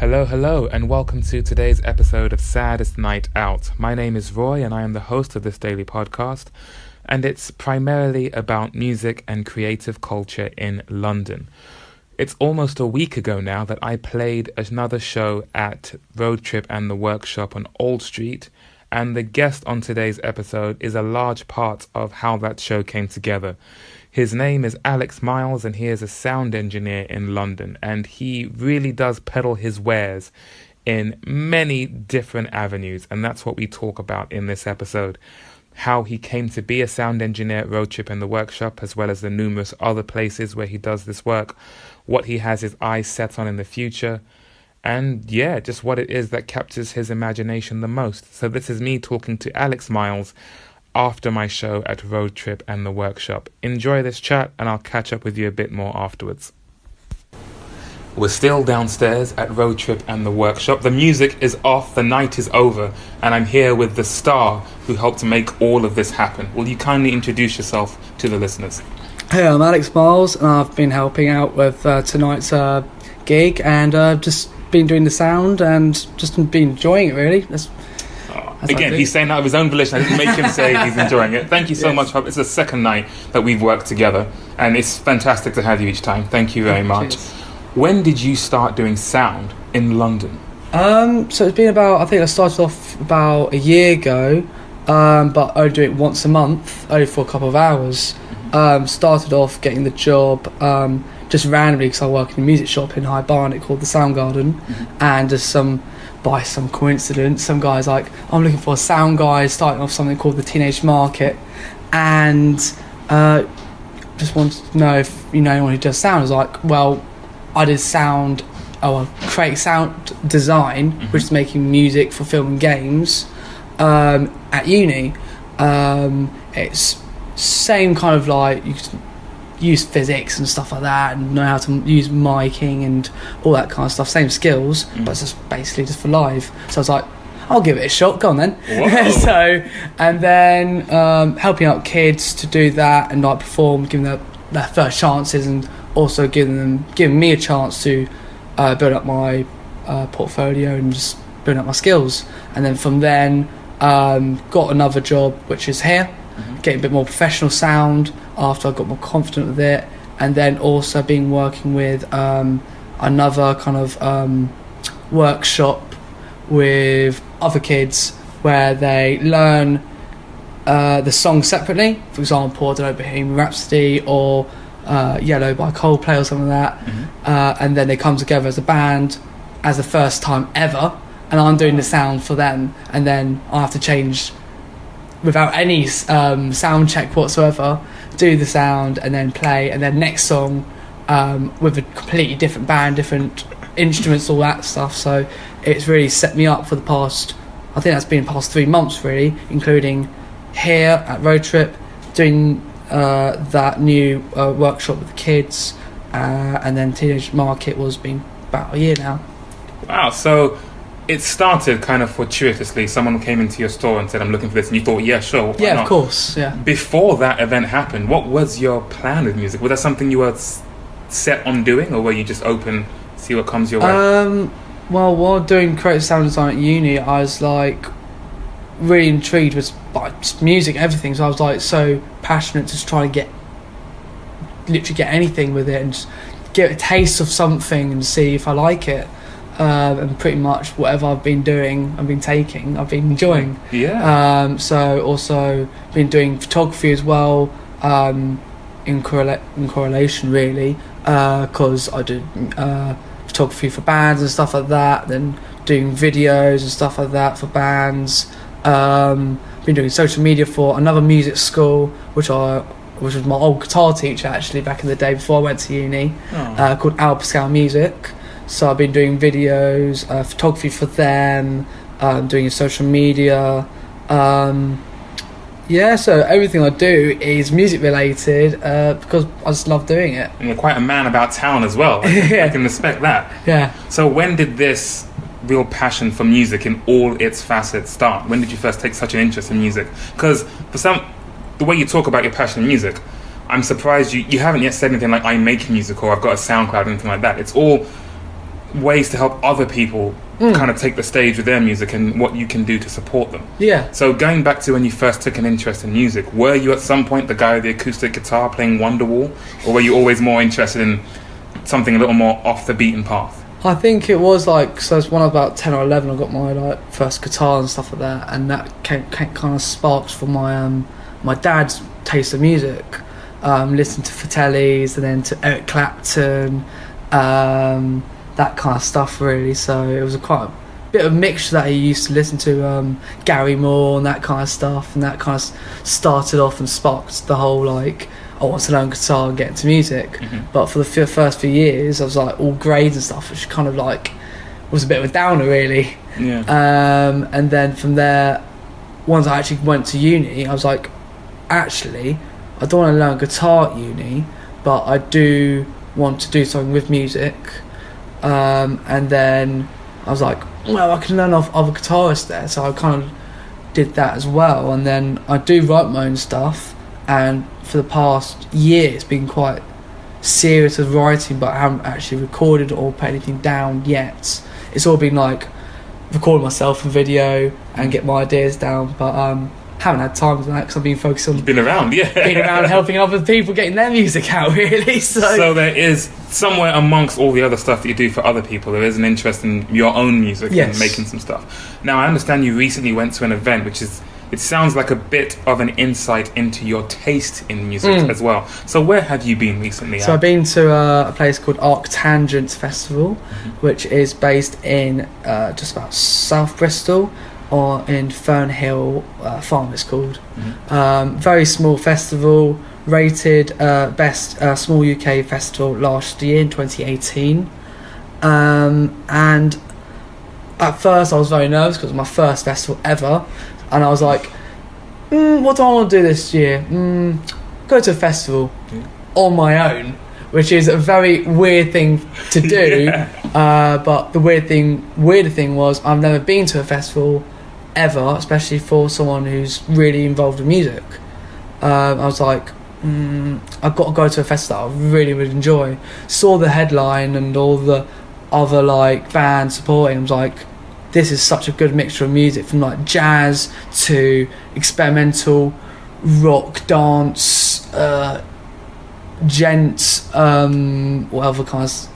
Hello, and welcome to today's episode of Saddest Night Out. My name is Roy, and I am the host of this daily podcast, and it's primarily about music and creative culture in London. It's almost a week ago now that I played another show at Roadtrip and the Workshop on Old Street, and the guest on today's episode is a large part of how that show came together. His name is Alex Miles, and he is a sound engineer in London, and he really does peddle his wares in many different avenues, and that's what we talk about in this episode. How he came to be a sound engineer at Roadtrip and the Workshop, as well as the numerous other places where he does this work, what he has his eyes set on in the future, and just what it is that captures his imagination the most. So this is me talking to Alex Miles after my show at Roadtrip and the Workshop. Enjoy this chat, and I'll catch up with you a bit more afterwards. We're still downstairs at Roadtrip and the Workshop. The music is off, the night is over, and I'm here with the star who helped make all of this happen. Will you kindly introduce yourself to the listeners? Hey, I'm Alex Miles, and I've been helping out with tonight's gig, and just been doing the sound and just been enjoying it, really. Again, he's saying that of his own volition. I didn't make him say he's enjoying it. Thank you so much. It's the second night that we've worked together, and it's fantastic to have you each time. Thank you very much. Cheers. When did you start doing sound in London? So it's been I think I started off about a year ago, but I do it once a month, only for a couple of hours. Started off getting the job just randomly because I work in a music shop in High Barnet called the Sound Garden, and just by some coincidence, some guy's like, I'm looking for a sound guy starting off something called the Teenage Market, and just wanted to know if you know anyone who does sound. I was like, well, I did create sound design, which is making music for film and games at uni. It's same kind of like you can use physics and stuff like that, and know how to use miking and all that kind of stuff, same skills, but it's just basically just for live. So I was like, I'll give it a shot, go on then. So, and then helping out kids to do that and like perform, giving them their first chances, and also giving me a chance to build up my portfolio and just build up my skills. And then from then got another job, which is here, getting a bit more professional sound after I got more confident with it, and then also been working with another kind of workshop with other kids where they learn the song separately. For example, I don't know, Bohemian Rhapsody or Yellow by Coldplay or something like that, and then they come together as a band as the first time ever, and I'm doing the sound for them, and then I have to change without any sound check whatsoever, do the sound and then play, and then next song with a completely different band, different instruments, all that stuff. So it's really set me up for the past, I think that's been the past 3 months really, including here at Roadtrip, doing that new workshop with the kids, and then Teenage Market was been about a year now. Wow, so it started kind of fortuitously. Someone came into your store and said, I'm looking for this, and you thought, yeah, sure, why not? Of course, yeah. Before that event happened, what was your plan with music? Was that something you were set on doing, or were you just open, see what comes your way? Well, while doing creative sound design at uni, I was like really intrigued with music, everything. So I was like so passionate to try and literally get anything with it and just get a taste of something and see if I like it. And pretty much whatever I've been doing, I've been enjoying. Yeah. So also been doing photography as well, in correlation really, because I do photography for bands and stuff like that, then doing videos and stuff like that for bands. Been doing social media for another music school, which was my old guitar teacher actually back in the day before I went to uni, called Al Pascal Music. So I've been doing videos, photography for them, doing social media. So everything I do is music related because I just love doing it. And you're quite a man about town as well. I can respect that. Yeah. So when did this real passion for music in all its facets start? When did you first take such an interest in music? Because the way you talk about your passion in music, I'm surprised you haven't yet said anything like I make music or I've got a SoundCloud or anything like that. It's all ways to help other people kind of take the stage with their music and what you can do to support them. Yeah. So going back to when you first took an interest in music, were you at some point the guy with the acoustic guitar playing Wonderwall, or were you always more interested in something a little more off the beaten path? I think it was like, so when I was about 10 or 11, I got my like first guitar and stuff like that, and that came kind of sparks from my my dad's taste of music. Listening to Fratellis and then to Eric Clapton, that kind of stuff really. So it was quite a bit of a mixture that he used to listen to, Gary Moore and that kind of stuff, and that kind of started off and sparked the whole like, I want to learn guitar and get into music. But for the first few years I was like all grades and stuff, which kind of like was a bit of a downer really. And then from there, once I actually went to uni, I was like, actually I don't want to learn guitar at uni, but I do want to do something with music. And then I was like, well, I can learn off other guitarists there, so I kind of did that as well. And then I do write my own stuff, and for the past year it's been quite serious with writing, but I haven't actually recorded or put anything down yet. It's all been like recording myself in video and get my ideas down, but haven't had time for that because I've been focused on Being around helping other people getting their music out really. So there is somewhere amongst all the other stuff that you do for other people, there is an interest in your own music and making some stuff. Now I understand you recently went to an event which is, it sounds like a bit of an insight into your taste in music as well. So where have you been recently? So I've been to a place called Arctangent Festival, which is based in just about South Bristol, or in Fernhill Farm it's called. Very small festival, rated best small UK festival last year in 2018. And at first I was very nervous because it was my first festival ever, and I was like, what do I want to do this year? Go to a festival on my own, which is a very weird thing to do. But the weirder thing was I've never been to a festival ever, especially for someone who's really involved in music. I was like, I've got to go to a festival that I really would enjoy. Saw the headline and all the other like bands supporting. I was like, this is such a good mixture of music, from like jazz to experimental, rock, dance, gent, what other kinds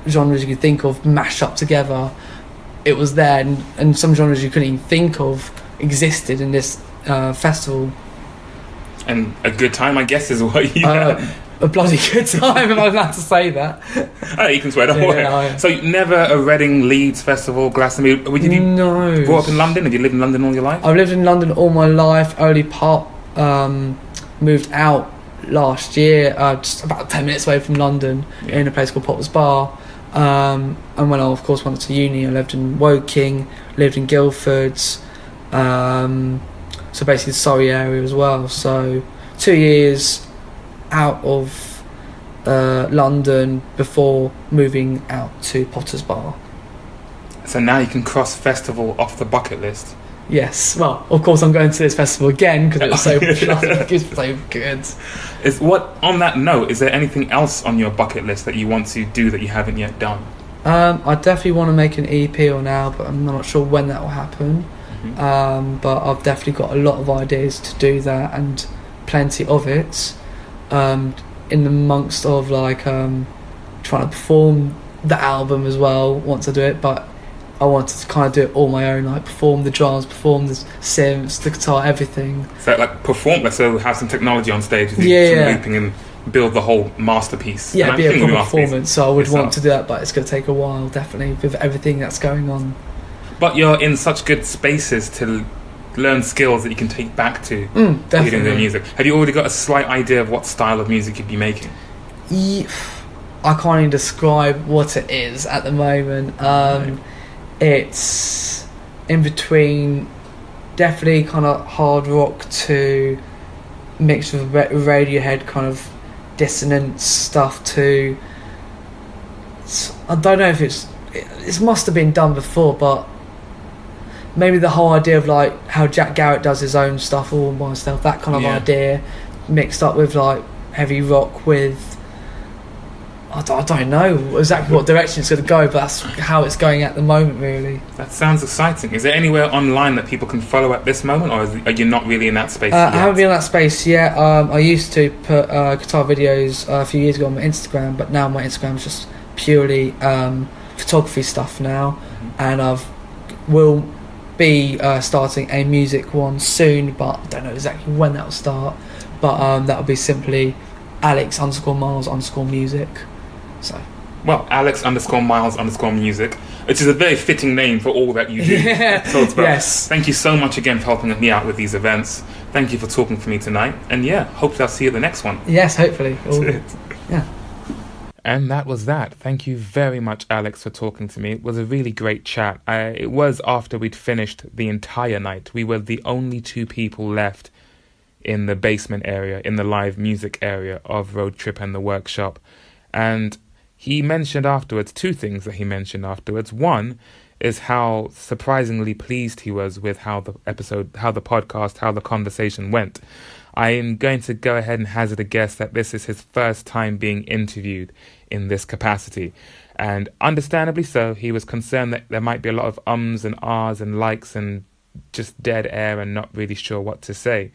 of genres you could think of mashed up together. It was there, and some genres you couldn't even think of existed in this festival. And a good time, I guess, is what you had. A bloody good time, if I'm allowed to say that. Oh, you can swear, don't worry. Yeah. So never a Reading, Leeds festival, Glastonbury. No. Grow up in London? Have you lived in London all your life? I've lived in London all my life. Only moved out last year, just about 10 minutes away from London, in a place called Potter's Bar. And when I, of course, went to uni, I lived in Woking, lived in Guildford, so basically the Surrey area as well. So 2 years out of London before moving out to Potter's Bar. So now you can cross festival off the bucket list. Yes, well, of course I'm going to this festival again because it was so good. On that note, is there anything else on your bucket list that you want to do that you haven't yet done? I definitely want to make an EP or an album, but I'm not sure when that will happen. But I've definitely got a lot of ideas to do that, and plenty of it. In amongst of like trying to perform the album as well once I do it, but I wanted to kind of do it all my own, like perform the drums, perform the synths, the guitar, everything. So like perform, so have some technology on stage with some looping and build the whole masterpiece. Yeah, be a proper performance, so I would want to do that, but it's going to take a while, definitely, with everything that's going on. But you're in such good spaces to learn skills that you can take back to definitely. The music. Have you already got a slight idea of what style of music you'd be making? I can't even describe what it is at the moment. It's in between, definitely kind of hard rock to mixed with Radiohead kind of dissonance stuff to. I don't know if it must have been done before, but maybe the whole idea of like how Jack Garrett does his own stuff all by himself, that kind of idea, mixed up with like heavy rock with I don't know exactly what direction it's going to go, but that's how it's going at the moment, really. That sounds exciting. Is there anywhere online that people can follow at this moment, or are you not really in that space yet? I haven't been in that space yet. I used to put guitar videos a few years ago on my Instagram, but now my Instagram is just purely photography stuff now, and will be starting a music one soon, but I don't know exactly when that will start. But that'll be simply Alex_Miles_music. So, well, Alex_Miles_music, which is a very fitting name for all that you do. Yes. Thank you so much again for helping me out with these events. Thank you for talking to me tonight. And yeah, hopefully I'll see you at the next one. Yes, hopefully. Yeah. And that was that. Thank you very much, Alex, for talking to me. It was a really great chat. It was after we'd finished the entire night. We were the only two people left in the basement area, in the live music area of Roadtrip and the workshop. And he mentioned afterwards, two things that he mentioned afterwards. One is how surprisingly pleased he was with how the podcast, how the conversation went. I am going to go ahead and hazard a guess that this is his first time being interviewed in this capacity. And understandably so, he was concerned that there might be a lot of ums and ahs and likes and just dead air and not really sure what to say.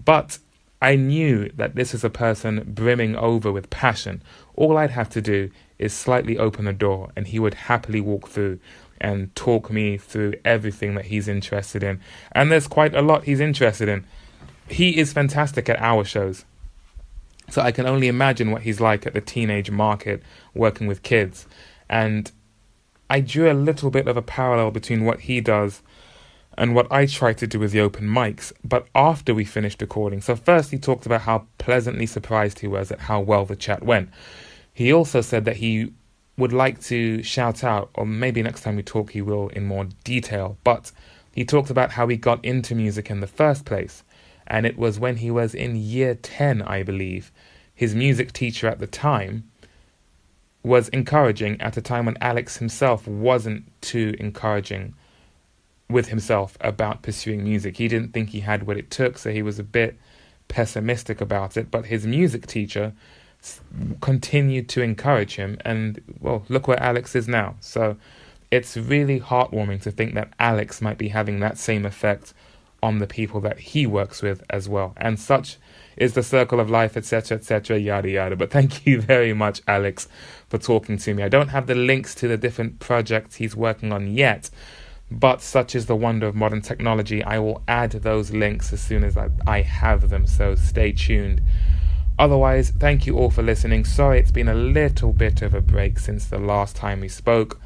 But I knew that this is a person brimming over with passion. All I'd have to do is slightly open the door and he would happily walk through and talk me through everything that he's interested in. And there's quite a lot he's interested in. He is fantastic at our shows. So I can only imagine what he's like at the teenage market working with kids. And I drew a little bit of a parallel between what he does and what I try to do with the open mics, but after we finished recording. So first he talked about how pleasantly surprised he was at how well the chat went. He also said that he would like to shout out, or maybe next time we talk he will in more detail, but he talked about how he got into music in the first place. And it was when he was in year 10, I believe. His music teacher at the time was encouraging at a time when Alex himself wasn't too encouraging with himself about pursuing music. He didn't think he had what it took, so he was a bit pessimistic about it. But his music teacher continued to encourage him, and well, look where Alex is now. So it's really heartwarming to think that Alex might be having that same effect on the people that he works with as well. And such is the circle of life, etc., yada yada. But thank you very much, Alex, for talking to me. I don't have the links to the different projects he's working on yet, but such is the wonder of modern technology. I will add those links as soon as I have them, so stay tuned. Otherwise, thank you all for listening. Sorry it's been a little bit of a break since the last time we spoke,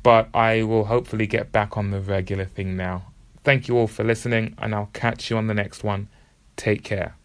but I will hopefully get back on the regular thing now. Thank you all for listening, and I'll catch you on the next one. Take care.